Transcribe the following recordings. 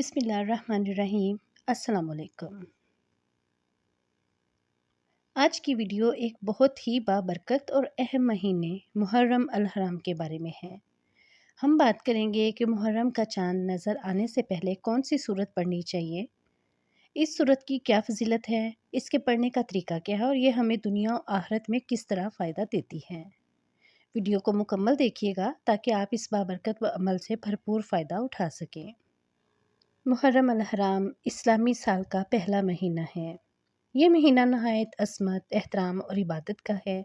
बिस्मिल्लाहिर्रहमानिर्रहीम। अस्सलाम वालेकुम। आज की वीडियो एक बहुत ही बाबरकत और अहम महीने मुहर्रम अल हराम के बारे में है। हम बात करेंगे कि मुहर्रम का चांद नज़र आने से पहले कौन सी सूरत पढ़नी चाहिए, इस सूरत की क्या फजीलत है, इसके पढ़ने का तरीका क्या है और ये हमें दुनिया और आखिरत में किस तरह फ़ायदा देती है। वीडियो को मुकम्मल देखिएगा ताकि आप इस बाबरकत व अमल से भरपूर फ़ायदा उठा सकें। मुहर्रम अल हराम इस्लामी साल का पहला महीना है। ये महीना नहायत असमत, एहतराम और इबादत का है।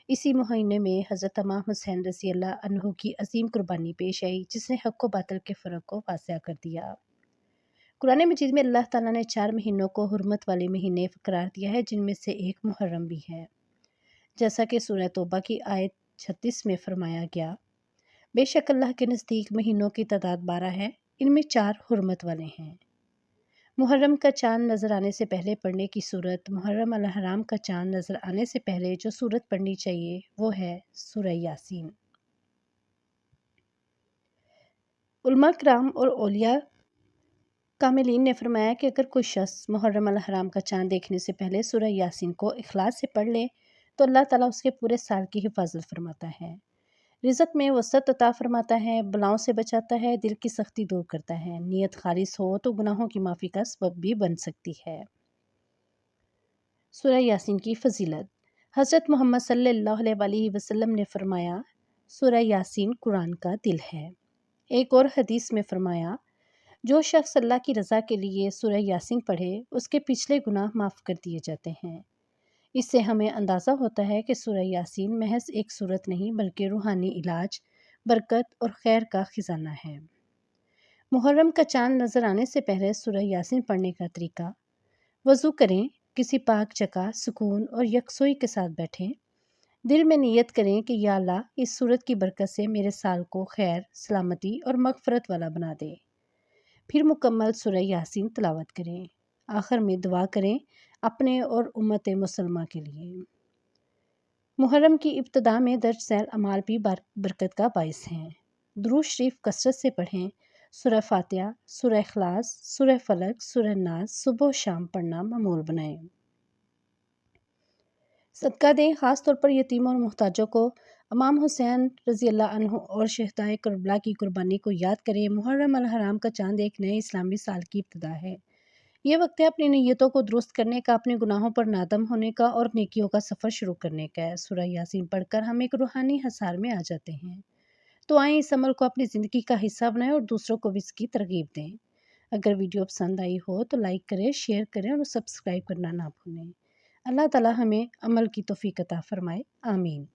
इसी महीने में हज़रत इमाम हुसैन रज़ी अल्लाह अन्हु की अजीम कुर्बानी पेश आई, जिसने हक़ व बातिल के फ़र्क को वाज़ेह कर दिया। कुरान मजीद में अल्लाह ताला ने 4 महीनों को हुर्मत वाले महीने करार दिया है, जिनमें से एक मुहर्रम भी है। जैसा कि सूरह तौबा की आयत 36 में फरमाया गया, बेशक अल्लाह के नज़दीक महीनों की तादाद 12 है, इनमें 4 हुर्मत वाले हैं। मुहर्रम का चाँद नज़र आने से पहले पढ़ने की सूरत। मुहर्रम अल हराम का चाँद नज़र आने से पहले जो सूरत पढ़नी चाहिए वो है सूरह यासीन। उलमा कराम और औलिया कामिलीन ने फरमाया कि अगर कोई शख्स मुहर्रम अल हराम का चाँद देखने से पहले सूरह यासीन को इखलास से पढ़ ले तो अल्लाह ताला उसके पूरे साल की हिफाजत फरमाता है, रिज़्क़ में वसअत अता फरमाता है, बलाओं से बचाता है, दिल की सख्ती दूर करता है। नीयत खालिस हो तो गुनाहों की माफ़ी का सबब भी बन सकती है। सूरह यासीन की फ़जीलत। हज़रत मोहम्मद सल्लल्लाहु अलैहि वसल्लम ने फ़रमाया, सूरह यासीन कुरान का दिल है। एक और हदीस में फ़रमाया, जो शख्स अल्लाह की रज़ा के लिए सूरह यासीन पढ़े उसके पिछले गुनाह माफ़ कर दिए जाते हैं। इससे हमें अंदाज़ा होता है कि सूरह यासीन महज एक सूरत नहीं बल्कि रूहानी इलाज, बरकत और खैर का ख़जाना है। मुहर्रम का चाँद नज़र आने से पहले सूरह यासीन पढ़ने का तरीका। वज़ू करें, किसी पाक जगह सुकून और यकसोई के साथ बैठें। दिल में नियत करें कि या अल्लाह, इस सूरत की बरकत से मेरे साल को खैर, सलामती और मग़फ़रत वाला बना दे। फिर मुकम्मल सूरह यासीन तिलावत करें। आखिर में दुआ करें अपने और उम्मत मुसलमा के लिए। मुहर्रम की इब्तिदा में दर्ज झैल अमाल भी बरकत का बाइस हैं। दुरूद शरीफ कसरत से पढ़ें। सूरह फातिहा, सूरह इखलास, सूरह फलक, सूरह नास सुबह शाम पढ़ना मामूल बनाएं। सदका दें, ख़ास तौर पर यतीमों और मुहताजों को। इमाम हुसैन रज़ी अल्लाह अन्हु और शहदाए करबला की कुर्बानी को याद करें। मुहर्रम अल हराम का चाँद एक नए इस्लामी साल की इब्तिदा है। ये वक्त है अपनी नीयतों को दुरुस्त करने का, अपने गुनाहों पर नादम होने का और नेकियों का सफ़र शुरू करने का है। सूरह यासीन पढ़कर हम एक रूहानी हसार में आ जाते हैं। तो आएँ इस अमल को अपनी ज़िंदगी का हिस्सा बनाएं और दूसरों को भी इसकी तरगीब दें। अगर वीडियो पसंद आई हो तो लाइक करें, शेयर करें और सब्सक्राइब करना ना भूलें। अल्लाह ताला हमें अमल की तौफीक अता फ़रमाए। आमीन।